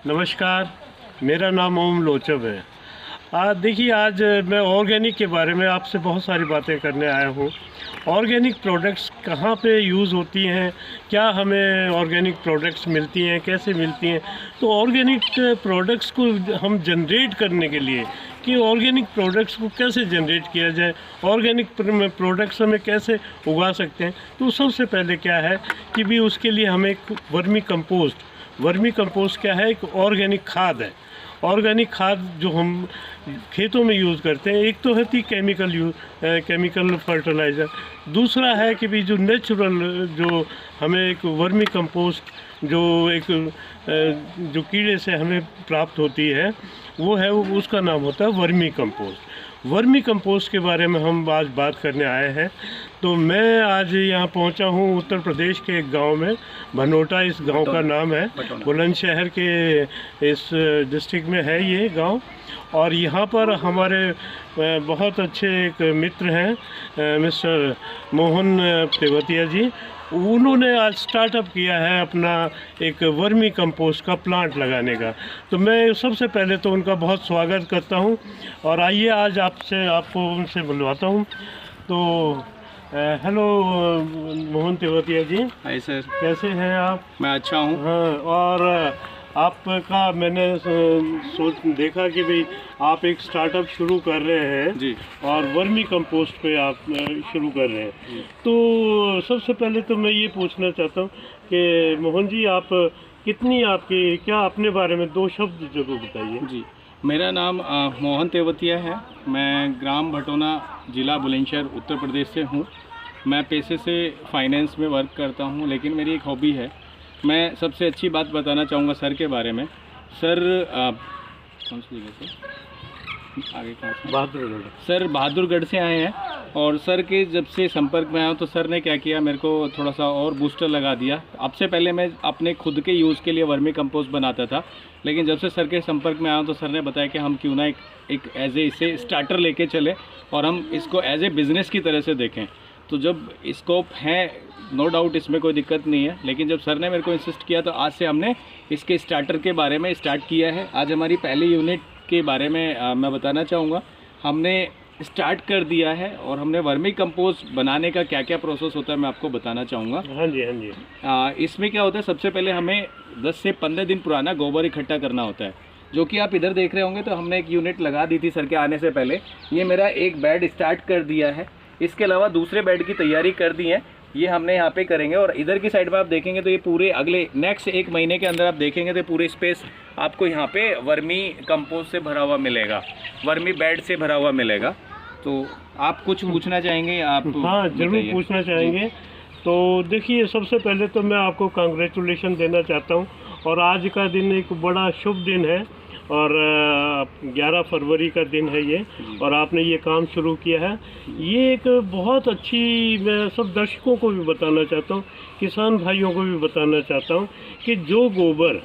नमस्कार, मेरा नाम ओम लोचब है। देखिए, आज मैं ऑर्गेनिक के बारे में आपसे बहुत सारी बातें करने आया हूँ। ऑर्गेनिक प्रोडक्ट्स कहाँ पे यूज़ होती हैं, क्या हमें ऑर्गेनिक प्रोडक्ट्स मिलती हैं, कैसे मिलती हैं। तो ऑर्गेनिक प्रोडक्ट्स को हम जनरेट करने के लिए कि ऑर्गेनिक प्रोडक्ट्स को कैसे जनरेट किया जाए, ऑर्गेनिक प्रोडक्ट्स हमें कैसे उगा सकते हैं। तो सबसे पहले क्या है कि भी उसके लिए हमें एक वर्मी कंपोस्ट क्या है, एक ऑर्गेनिक खाद है। ऑर्गेनिक खाद जो हम खेतों में यूज़ करते हैं, एक तो होती केमिकल फर्टिलाइज़र, दूसरा है कि भी जो नेचुरल जो हमें एक वर्मी कंपोस्ट जो जो कीड़े से हमें प्राप्त होती है वो है, उसका नाम होता है वर्मी कंपोस्ट। वर्मी कंपोस्ट के बारे में हम आज बात करने आए हैं। तो मैं आज यहाँ पहुँचा हूँ उत्तर प्रदेश के एक गांव में, भनोटा इस गांव का नाम है। बुलंदशहर के इस डिस्ट्रिक्ट में है ये गांव। और यहाँ पर हमारे बहुत अच्छे एक मित्र हैं, मिस्टर मोहन तेवतिया जी। उन्होंने आज स्टार्टअप किया है अपना एक वर्मी कंपोस्ट का प्लांट लगाने का। तो मैं सबसे पहले तो उनका बहुत स्वागत करता हूं और आइए आज आपको उनसे बुलवाता हूं। तो हेलो मोहन तेवतिया जी। हाय सर, कैसे हैं आप? मैं अच्छा हूं। हाँ, और आपका मैंने देखा कि भाई आप एक स्टार्टअप शुरू कर रहे हैं जी, और वर्मी कंपोस्ट पे आप शुरू कर रहे हैं। तो सबसे पहले तो मैं ये पूछना चाहता हूँ कि मोहन जी, आप क्या अपने बारे में दो शब्द जरूर बताइए। जी, मेरा नाम मोहन तेवतिया है। मैं ग्राम भटोना, ज़िला बुलंदशहर, उत्तर प्रदेश से हूँ। मैं पेशे से फाइनेंस में वर्क करता हूँ, लेकिन मेरी एक हॉबी है। मैं सबसे अच्छी बात बताना चाहूँगा सर के बारे में। सर कौन सी जगह से, आगे कहाँ से? बहादुरगढ़। सर बहादुरगढ़ से आए हैं। और सर के जब से संपर्क में आया हूँ तो सर ने क्या किया, मेरे को थोड़ा सा और बूस्टर लगा दिया। अब से पहले मैं अपने खुद के यूज़ के लिए वर्मी कंपोस्ट बनाता था, लेकिन जब से सर के संपर्क में आया हूँ तो सर ने बताया कि हम क्यों ना एक एज ए इसे स्टार्टर लेके चले और हम इसको एज ए बिज़नेस की तरह से देखें। तो जब स्कोप है, नो डाउट इसमें कोई दिक्कत नहीं है, लेकिन जब सर ने मेरे को इंसिस्ट किया तो आज से हमने इसके स्टार्टर के बारे में स्टार्ट किया है। आज हमारी पहली यूनिट के बारे में मैं बताना चाहूँगा। हमने स्टार्ट कर दिया है और हमने वर्मी कंपोस्ट बनाने का क्या क्या प्रोसेस होता है मैं आपको बताना चाहूँगा। हाँ जी, हाँ जी। इसमें क्या होता है, सबसे पहले हमें 10 से 15 दिन पुराना गोबर इकट्ठा करना होता है, जो कि आप इधर देख रहे होंगे। तो हमने एक यूनिट लगा दी थी सर के आने से पहले। ये मेरा एक बेड स्टार्ट कर दिया है। इसके अलावा दूसरे बेड की तैयारी कर दी है, ये हमने यहाँ पे करेंगे। और इधर की साइड में आप देखेंगे तो ये पूरे अगले नेक्स्ट 1 महीने के अंदर आप देखेंगे तो पूरे स्पेस आपको यहाँ पे वर्मी कंपोस्ट से भरा हुआ मिलेगा, वर्मी बेड से भरा हुआ मिलेगा। तो आप कुछ पूछना चाहेंगे? आप? हाँ, जरूर पूछना चाहेंगे। तो देखिए, सबसे पहले तो मैं आपको कांग्रेचुलेशन देना चाहता हूँ। और आज का दिन एक बड़ा शुभ दिन है और 11 फरवरी का दिन है ये, और आपने ये काम शुरू किया है। ये एक बहुत अच्छी, मैं सब दर्शकों को भी बताना चाहता हूँ, किसान भाइयों को भी बताना चाहता हूँ कि जो गोबर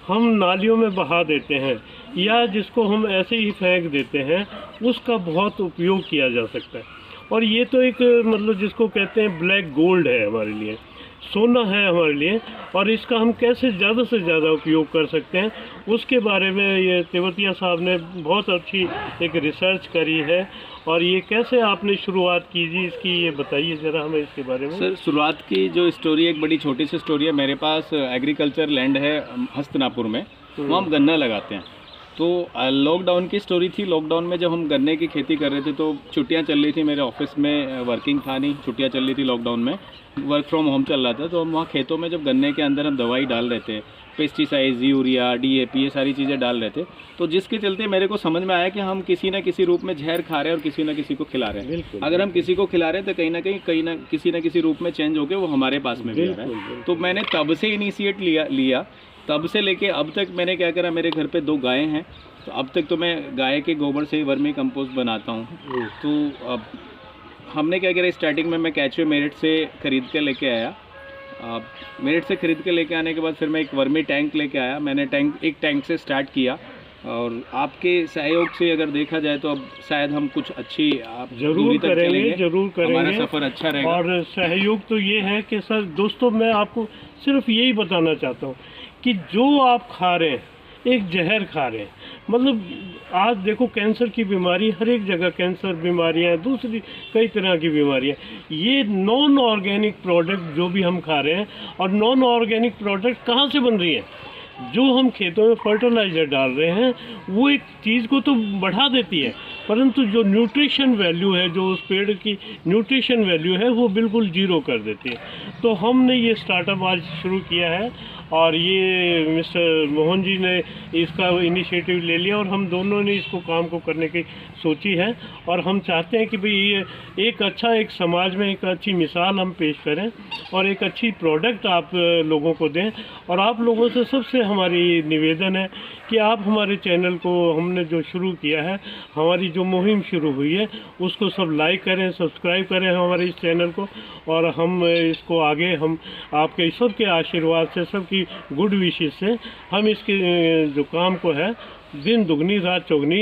हम नालियों में बहा देते हैं या जिसको हम ऐसे ही फेंक देते हैं, उसका बहुत उपयोग किया जा सकता है। और ये तो एक मतलब जिसको कहते हैं ब्लैक गोल्ड है, हमारे लिए सोना है हमारे लिए। और इसका हम कैसे ज़्यादा से ज़्यादा उपयोग कर सकते हैं, उसके बारे में ये तेवतिया साहब ने बहुत अच्छी एक रिसर्च करी है। और ये कैसे आपने शुरुआत की जी इसकी, ये बताइए ज़रा हमें इसके बारे में। सर, शुरुआत की जो स्टोरी, एक बड़ी छोटी सी स्टोरी है। मेरे पास एग्रीकल्चर लैंड है हस्तनापुर में, वहाँ हम गन्ना लगाते हैं। तो लॉकडाउन की स्टोरी थी। लॉकडाउन में जब हम गन्ने की खेती कर रहे थे तो छुट्टियां चल रही थी, मेरे ऑफिस में वर्किंग था नहीं, छुट्टियां चल रही थी, लॉकडाउन में वर्क फ्रॉम होम चल रहा था। तो हम वहाँ खेतों में जब गन्ने के अंदर हम दवाई डाल रहे थे, पेस्टिसाइड्स, यूरिया, डीएपी, ये सारी चीज़ें डाल रहे थे। तो जिसके चलते मेरे को समझ में आया कि हम किसी न किसी रूप में जहर खा रहे हैं और किसी न किसी को खिला रहे हैं। अगर हम किसी को खिला रहे हैं तो कहीं ना किसी न किसी रूप में चेंज होकर वो हमारे पास में भी आ रहा है। तो मैंने तब से इनिशिएट लिया। तब से लेके अब तक मैंने क्या करा, मेरे घर पे 2 गायें हैं, तो अब तक तो मैं गाय के गोबर से ही वर्मी कंपोस्ट बनाता हूँ। तो अब हमने क्या करा, स्टार्टिंग में मैं कैचवे मेरिट से ख़रीद के लेके आया। मेरिट से ख़रीद के लेके आने के बाद फिर मैं एक वर्मी टैंक लेके आया। मैंने एक टैंक से स्टार्ट किया, और आपके सहयोग से अगर देखा जाए तो अब शायद हम कुछ अच्छी जरूर करेंगे, हमारा सफ़र अच्छा रहेगा। और सहयोग तो ये है कि सर दोस्तों, मैं आपको सिर्फ यही बताना चाहता हूँ कि जो आप खा रहे हैं एक जहर खा रहे हैं। मतलब आज देखो कैंसर की बीमारी हर एक जगह, कैंसर बीमारियां, दूसरी कई तरह की बीमारियां, ये नॉन ऑर्गेनिक प्रोडक्ट जो भी हम खा रहे हैं। और नॉन ऑर्गेनिक प्रोडक्ट कहाँ से बन रही है? जो हम खेतों में फर्टिलाइज़र डाल रहे हैं वो एक चीज़ को तो बढ़ा देती है, परंतु जो न्यूट्रिशन वैल्यू है, जो उस पेड़ की न्यूट्रिशन वैल्यू है, वो बिल्कुल जीरो कर देती है। तो हमने ये स्टार्टअप आज शुरू किया है और ये मिस्टर मोहन जी ने इसका इनिशिएटिव ले लिया और हम दोनों ने इसको काम को करने की सोची है। और हम चाहते हैं कि भाई ये एक अच्छा, एक समाज में एक अच्छी मिसाल हम पेश करें और एक अच्छी प्रोडक्ट आप लोगों को दें। और आप लोगों से सबसे हमारी निवेदन है कि आप हमारे चैनल को, हमने जो शुरू किया है, हमारी जो मुहिम शुरू हुई है, उसको सब लाइक करें, सब्सक्राइब करें हमारे इस चैनल को। और हम इसको आगे, हम आपके सबके आशीर्वाद से, सबकी गुड विशेस से हम इसके जो काम को है दिन दुगनी रात चौगनी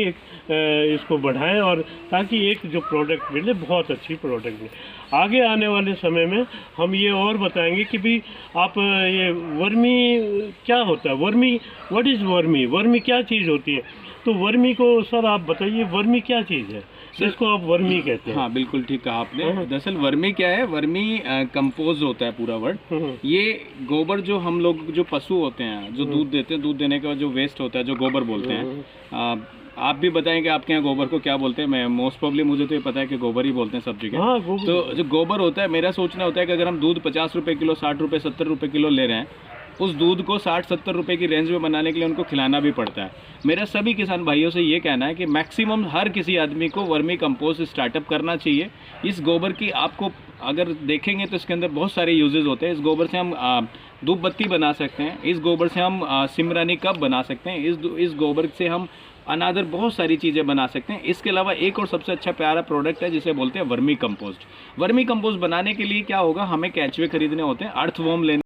इसको बढ़ाएं, और ताकि एक जो प्रोडक्ट मिले, बहुत अच्छी प्रोडक्ट मिले। आगे आने वाले समय में हम ये और बताएंगे कि भी आप ये वर्मी क्या होता है, vermi, what is vermi, vermi क्या चीज़ होती है। तो वर्मी को सर आप बताइए, वर्मी क्या चीज़ है जिसको आप वर्मी कहते हैं? हाँ, बिल्कुल ठीक कहा आपने। दरअसल वर्मी क्या है? वर्मी कंपोज होता है पूरा वर्ड। ये गोबर जो हम लोग, जो पशु होते हैं जो दूध देते हैं, दूध देने के बाद जो वेस्ट होता है, जो गोबर बोलते हैं, आप भी बताएं कि आपके यहाँ गोबर को क्या बोलते हैं। मैं मोस्ट प्रॉब्ली, मुझे तो ये पता है कि गोबर ही बोलते हैं सब जगह। हाँ, तो जो गोबर होता है, मेरा सोचना होता है कि अगर हम दूध 50 रुपये किलो, 60 रुपये, 70 रुपये किलो ले रहे हैं, उस दूध को 60-70 रुपये की रेंज में बनाने के लिए उनको खिलाना भी पड़ता है। मेरा सभी किसान भाइयों से ये कहना है कि मैक्सिमम हर किसी आदमी को वर्मी कंपोस्ट स्टार्टअप करना चाहिए। इस गोबर की आपको अगर देखेंगे तो इसके अंदर बहुत सारे यूजेस होते हैं। इस गोबर से हम धूप बत्ती बना सकते हैं, इस गोबर से हम सिमरानी कप बना सकते हैं, इस गोबर से हम अनादर बहुत सारी चीज़ें बना सकते हैं। इसके अलावा एक और सबसे अच्छा प्यारा प्रोडक्ट है जिसे बोलते हैं वर्मी कंपोस्ट। वर्मी कंपोस्ट बनाने के लिए क्या होगा, हमें केंचुए खरीदने होते हैं, अर्थवॉर्म लेने